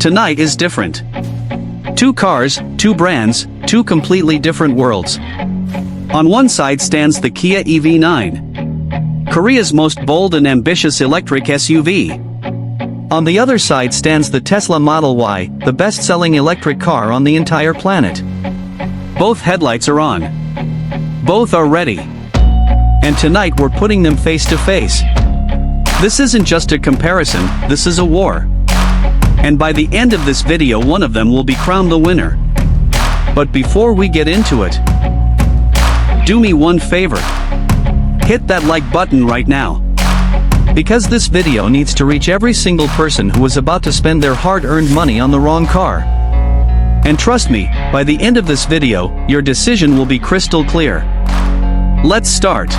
Tonight is different. Two cars, two brands, two completely different worlds. On one side stands the Kia EV9, Korea's most bold and ambitious electric SUV. On the other side stands the Tesla Model Y, the best-selling electric car on the entire planet. Both headlights are on. Both are ready. And tonight we're putting them face to face. This isn't just a comparison, this is a war. And by the end of this video one of them will be crowned the winner. But before we get into it, do me one favor. Hit that like button right now. Because this video needs to reach every single person who is about to spend their hard-earned money on the wrong car. And trust me, by the end of this video, your decision will be crystal clear. Let's start.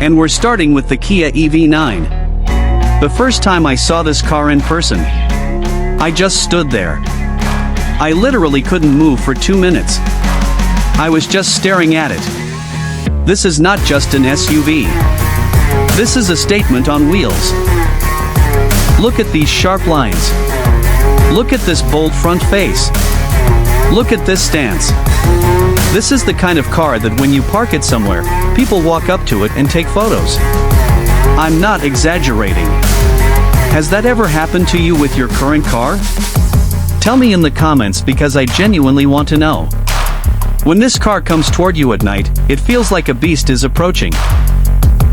And we're starting with the Kia EV9. The first time I saw this car in person, I just stood there. I literally couldn't move for 2 minutes. I was just staring at it. This is not just an SUV. This is a statement on wheels. Look at these sharp lines. Look at this bold front face. Look at this stance. This is the kind of car that when you park it somewhere, people walk up to it and take photos. I'm not exaggerating. Has that ever happened to you with your current car? Tell me in the comments because I genuinely want to know. When this car comes toward you at night, it feels like a beast is approaching.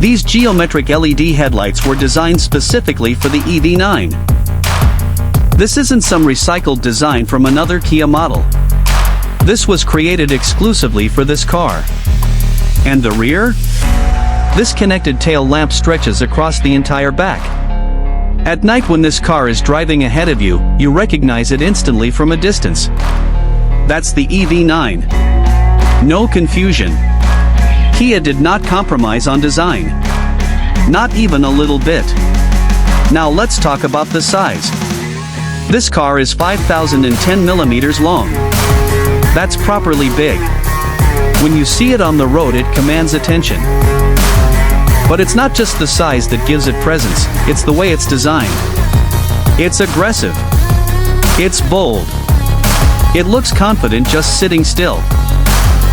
These geometric LED headlights were designed specifically for the EV9. This isn't some recycled design from another Kia model. This was created exclusively for this car. And the rear? This connected tail lamp stretches across the entire back. At night when this car is driving ahead of you, you recognize it instantly from a distance. That's the EV9. No confusion. Kia did not compromise on design. Not even a little bit. Now let's talk about the size. This car is 5,010 millimeters long. That's properly big. When you see it on the road it commands attention. But it's not just the size that gives it presence, it's the way it's designed. It's aggressive. It's bold. It looks confident just sitting still.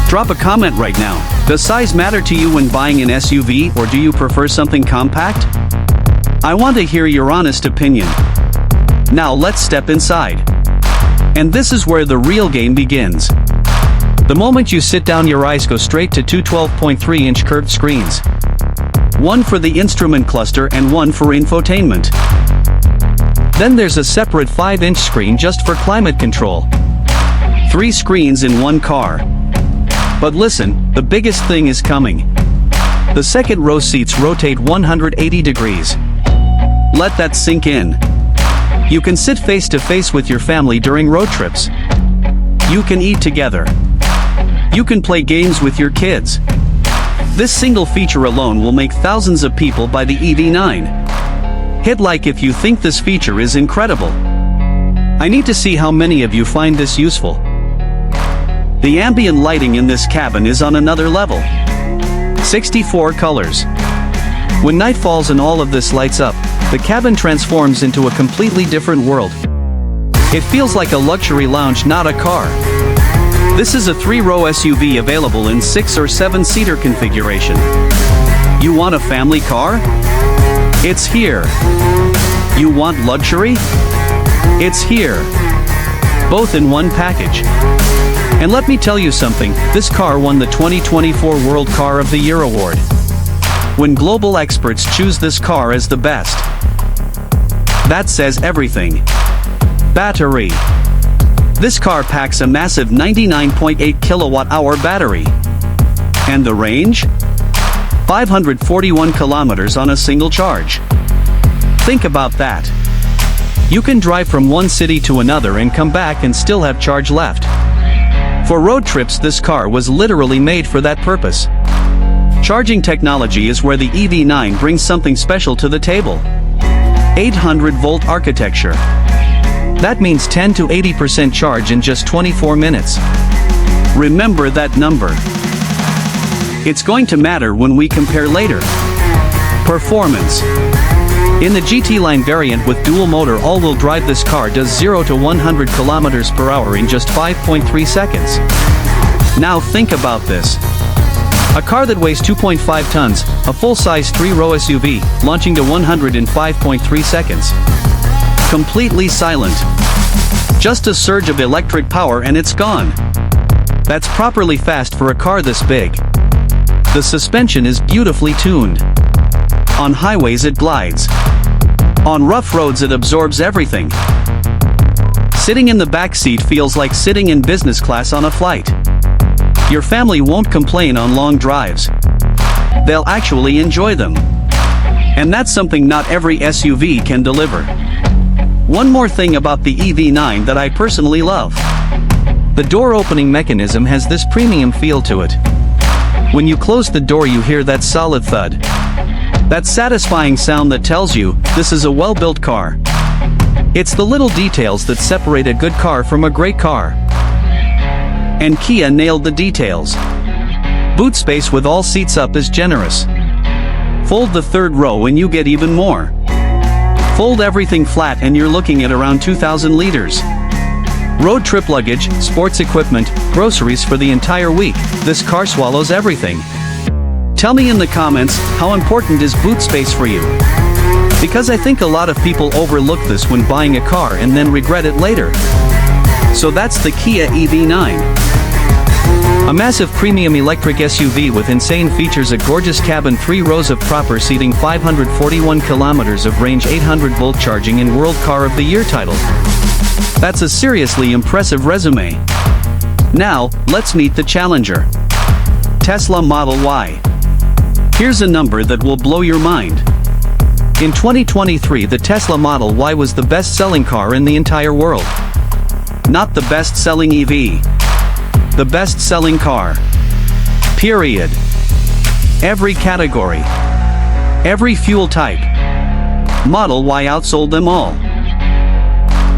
Drop a comment right now. Does size matter to you when buying an SUV or do you prefer something compact? I want to hear your honest opinion. Now let's step inside. And this is where the real game begins. The moment you sit down your eyes go straight to two 12.3-inch curved screens. One for the instrument cluster and one for infotainment. Then there's a separate 5-inch screen just for climate control. 3 screens in one car. But listen, the biggest thing is coming. The second row seats rotate 180 degrees. Let that sink in. You can sit face to face with your family during road trips. You can eat together. You can play games with your kids. This single feature alone will make thousands of people buy the EV9. Hit like if you think this feature is incredible. I need to see how many of you find this useful. The ambient lighting in this cabin is on another level. 64 colors. When night falls and all of this lights up, the cabin transforms into a completely different world. It feels like a luxury lounge, not a car. This is a 3-row SUV available in 6 or 7-seater configuration. You want a family car? It's here. You want luxury? It's here. Both in one package. And let me tell you something, this car won the 2024 World Car of the Year award. When global experts choose this car as the best. That says everything. Battery. This car packs a massive 99.8 kilowatt-hour battery. And the range? 541 kilometers on a single charge. Think about that. You can drive from one city to another and come back and still have charge left. For road trips, this car was literally made for that purpose. Charging technology is where the EV9 brings something special to the table. 800-volt architecture. That means 10 to 80% charge in just 24 minutes. Remember that number. It's going to matter when we compare later. Performance. In the GT line variant with dual motor all-wheel drive, this car does 0 to 100 km per hour in just 5.3 seconds. Now think about this. A car that weighs 2.5 tons, a full-size 3-row SUV, launching to 100 in 5.3 seconds. Completely silent. Just a surge of electric power and it's gone. That's properly fast for a car this big. The suspension is beautifully tuned. On highways it glides. On rough roads it absorbs everything. Sitting in the back seat feels like sitting in business class on a flight. Your family won't complain on long drives. They'll actually enjoy them. And that's something not every SUV can deliver. One more thing about the EV9 that I personally love. The door opening mechanism has this premium feel to it. When you close the door you hear that solid thud. That satisfying sound that tells you, this is a well-built car. It's the little details that separate a good car from a great car. And Kia nailed the details. Boot space with all seats up is generous. Fold the third row and you get even more. Fold everything flat and you're looking at around 2,000 liters. Road trip luggage, sports equipment, groceries for the entire week, this car swallows everything. Tell me in the comments, how important is boot space for you? Because I think a lot of people overlook this when buying a car and then regret it later. So that's the Kia EV9. A massive premium electric SUV with insane features, a gorgeous cabin, 3 rows of proper seating, 541 kilometers of range, 800-volt charging, and World Car of the Year title. That's a seriously impressive resume. Now, let's meet the challenger. Tesla Model Y. Here's a number that will blow your mind. In 2023, the Tesla Model Y was the best-selling car in the entire world. Not the best-selling EV. The best-selling car. Period. Every category. Every fuel type. Model Y outsold them all.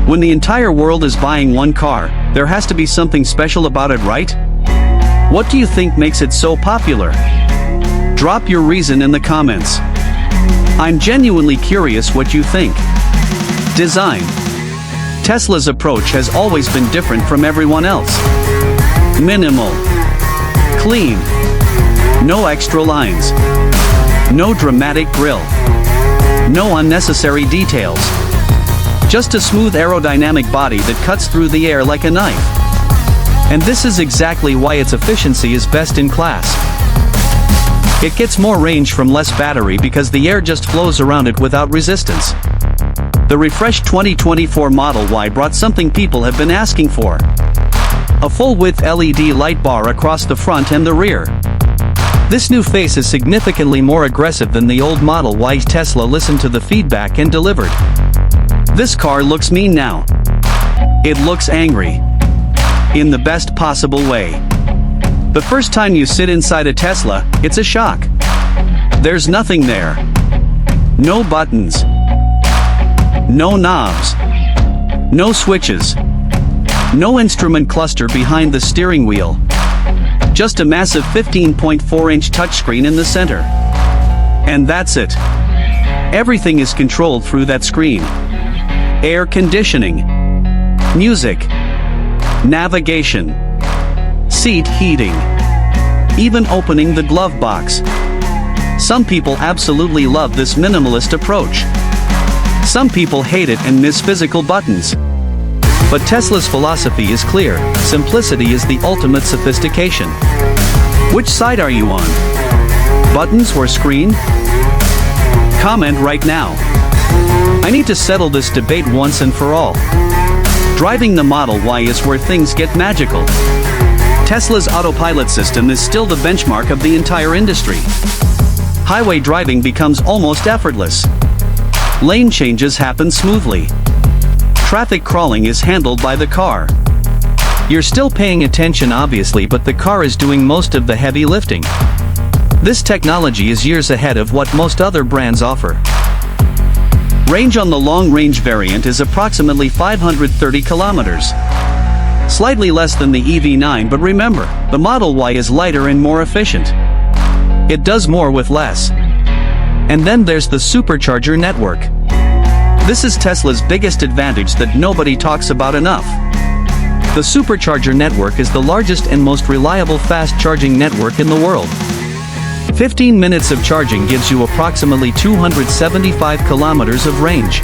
When the entire world is buying one car, there has to be something special about it, right? What do you think makes it so popular? Drop your reason in the comments. I'm genuinely curious what you think. Design. Tesla's approach has always been different from everyone else. Minimal. Clean. No extra lines. No dramatic grille. No unnecessary details. Just a smooth aerodynamic body that cuts through the air like a knife. And this is exactly why its efficiency is best in class. It gets more range from less battery because the air just flows around it without resistance. The refreshed 2024 Model Y brought something people have been asking for. A full-width LED light bar across the front and the rear. This new face is significantly more aggressive than the old Model Y. Tesla listened to the feedback and delivered. This car looks mean now. It looks angry. In the best possible way. The first time you sit inside a Tesla, it's a shock. There's nothing there. No buttons. No knobs. No switches. No instrument cluster behind the steering wheel. Just a massive 15.4-inch touchscreen in the center. And that's it. Everything is controlled through that screen. Air conditioning. Music. Navigation. Seat heating. Even opening the glove box. Some people absolutely love this minimalist approach. Some people hate it and miss physical buttons. But Tesla's philosophy is clear: simplicity is the ultimate sophistication. Which side are you on? Buttons or screen? Comment right now. I need to settle this debate once and for all. Driving the Model Y is where things get magical. Tesla's autopilot system is still the benchmark of the entire industry. Highway driving becomes almost effortless. Lane changes happen smoothly. Traffic crawling is handled by the car. You're still paying attention obviously, but the car is doing most of the heavy lifting. This technology is years ahead of what most other brands offer. Range on the long-range variant is approximately 530 kilometers. Slightly less than the EV9, but remember, the Model Y is lighter and more efficient. It does more with less. And then there's the supercharger network. This is Tesla's biggest advantage that nobody talks about enough. The supercharger network is the largest and most reliable fast charging network in the world. 15 minutes of charging gives you approximately 275 kilometers of range.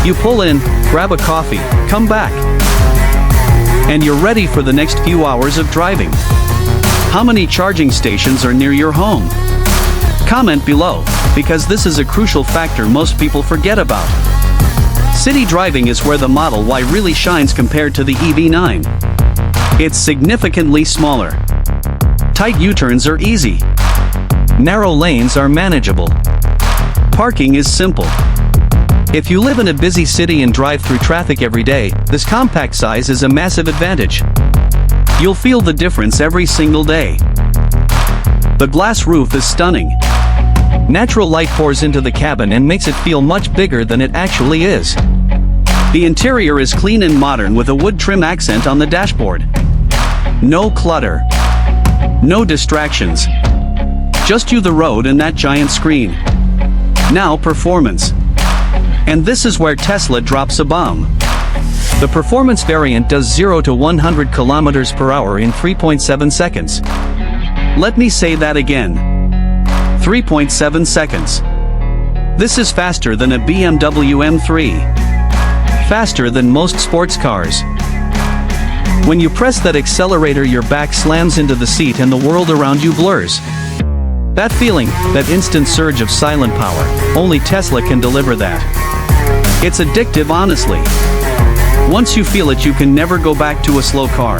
You pull in, grab a coffee, come back, and you're ready for the next few hours of driving. How many charging stations are near your home? Comment below, because this is a crucial factor most people forget about. City driving is where the Model Y really shines compared to the EV9. It's significantly smaller. Tight U-turns are easy. Narrow lanes are manageable. Parking is simple. If you live in a busy city and drive through traffic every day, this compact size is a massive advantage. You'll feel the difference every single day. The glass roof is stunning. Natural light pours into the cabin and makes it feel much bigger than it actually is. The interior is clean and modern with a wood trim accent on the dashboard. No clutter. No distractions. Just you, the road, and that giant screen. Now performance. And this is where Tesla drops a bomb. The performance variant does 0 to 100 kilometers per hour in 3.7 seconds. Let me say that again. 3.7 seconds. This is faster than a BMW M3. Faster than most sports cars. When you press that accelerator, your back slams into the seat and the world around you blurs. That feeling, that instant surge of silent power, only Tesla can deliver that. It's addictive, honestly. Once you feel it, you can never go back to a slow car.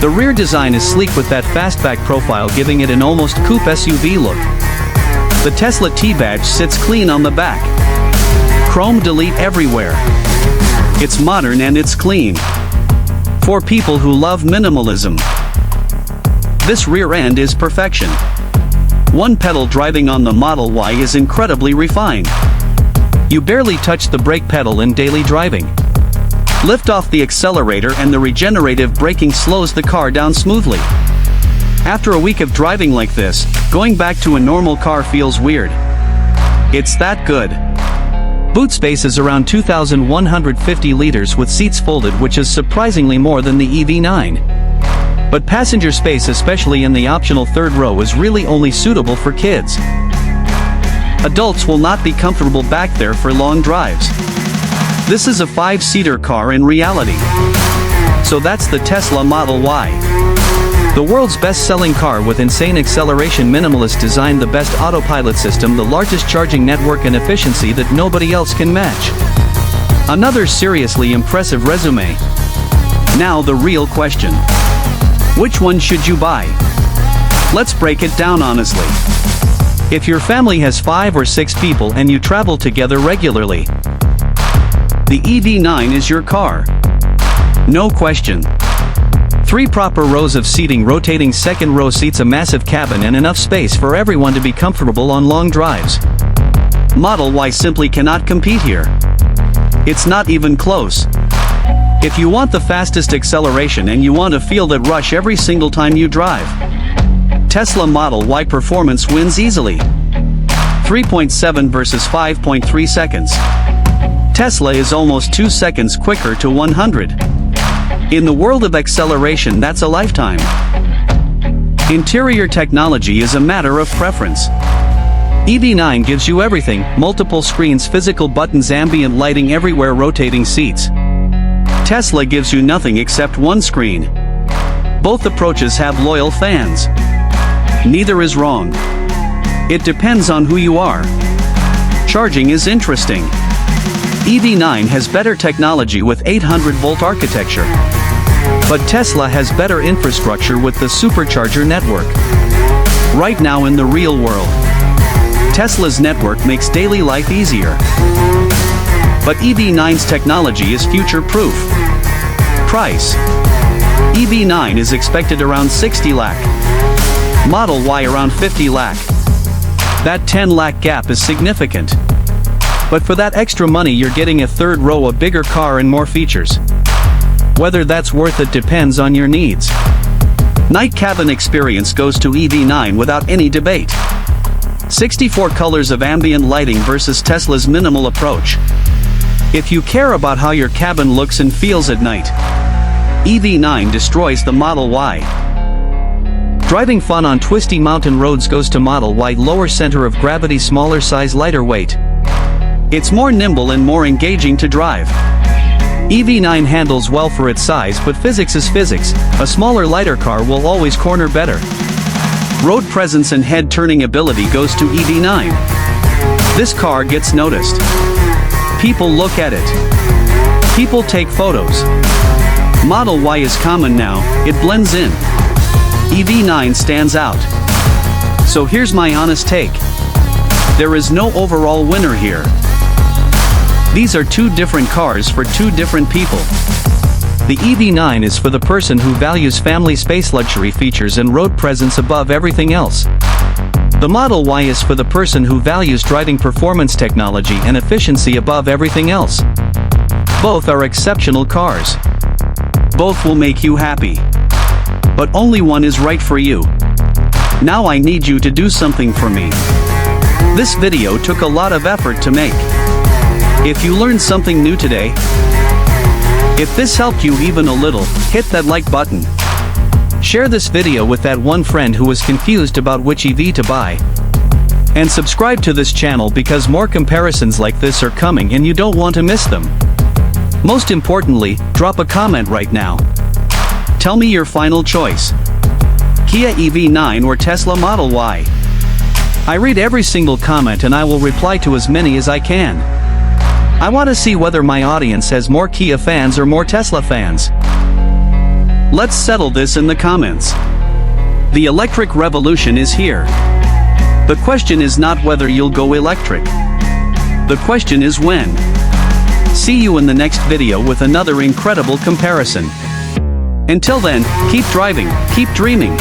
The rear design is sleek with that fastback profile, giving it an almost coupe SUV look. The Tesla T badge sits clean on the back. Chrome delete everywhere. It's modern and it's clean. For people who love minimalism. This rear end is perfection. One pedal driving on the Model Y is incredibly refined. You barely touch the brake pedal in daily driving. Lift off the accelerator and the regenerative braking slows the car down smoothly. After a week of driving like this, going back to a normal car feels weird. It's that good. Boot space is around 2,150 liters with seats folded, which is surprisingly more than the EV9. But passenger space, especially in the optional third row, is really only suitable for kids. Adults will not be comfortable back there for long drives. This is a 5-seater car in reality. So that's the Tesla Model Y. The world's best-selling car with insane acceleration, minimalist design, the best autopilot system, the largest charging network, and efficiency that nobody else can match. Another seriously impressive resume. Now the real question. Which one should you buy? Let's break it down honestly. If your family has 5 or 6 people and you travel together regularly, the EV9 is your car. No question. 3 proper rows of seating, rotating second row seats, a massive cabin, and enough space for everyone to be comfortable on long drives. Model Y simply cannot compete here. It's not even close. If you want the fastest acceleration and you want to feel that rush every single time you drive, Tesla Model Y performance wins easily. 3.7 versus 5.3 seconds. Tesla is almost 2 seconds quicker to 100. In the world of acceleration, that's a lifetime. Interior technology is a matter of preference. EV9 gives you everything: multiple screens, physical buttons, ambient lighting everywhere, rotating seats. Tesla gives you nothing except one screen. Both approaches have loyal fans. Neither is wrong. It depends on who you are. Charging is interesting. EV9 has better technology with 800-volt architecture. But Tesla has better infrastructure with the supercharger network. Right now in the real world, Tesla's network makes daily life easier. But EV9's technology is future-proof. Price. EV9 is expected around 60 lakh. Model Y around 50 lakh. That 10 lakh gap is significant. But for that extra money, you're getting a third row, a bigger car, and more features. Whether that's worth it depends on your needs. Night cabin experience goes to EV9 without any debate. 64 colors of ambient lighting versus Tesla's minimal approach. If you care about how your cabin looks and feels at night, EV9 destroys the Model Y. Driving fun on twisty mountain roads goes to Model Y. Lower center of gravity, smaller size, lighter weight. It's more nimble and more engaging to drive. EV9 handles well for its size, but physics is physics. A smaller, lighter car will always corner better. Road presence and head-turning ability goes to EV9. This car gets noticed. People look at it. People take photos. Model Y is common now, it blends in. EV9 stands out. So here's my honest take. There is no overall winner here. These are two different cars for two different people. The EV9 is for the person who values family space, luxury features and road presence above everything else. The Model Y is for the person who values driving performance, technology and efficiency above everything else. Both are exceptional cars. Both will make you happy. But only one is right for you. Now I need you to do something for me. This video took a lot of effort to make. If you learned something new today, if this helped you even a little, hit that like button. Share this video with that one friend who was confused about which EV to buy. And subscribe to this channel because more comparisons like this are coming and you don't want to miss them. Most importantly, drop a comment right now. Tell me your final choice. Kia EV9 or Tesla Model Y? I read every single comment and I will reply to as many as I can. I want to see whether my audience has more Kia fans or more Tesla fans. Let's settle this in the comments. The electric revolution is here. The question is not whether you'll go electric. The question is when. See you in the next video with another incredible comparison. Until then, keep driving, keep dreaming.